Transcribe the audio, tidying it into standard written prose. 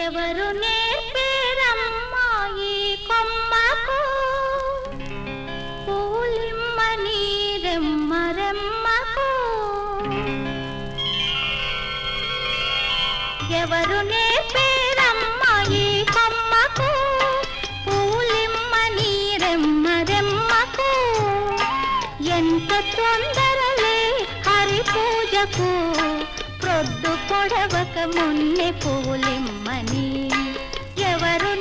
ఎవరు నేర్పేరమ్మా ఈ కొమ్మకు పూలిమ్మని రెమ్మ రెమ్మకు ఎవరు నేర్పేరమ్మా ఈ కొమ్మకు పూలిమ్మని రెమ్మ రెమ్మకు ఎంత తొందరలే హరి పూజకు ప్రొద్దు పొడవక మున్నె పూలిమ్మని ఎవరు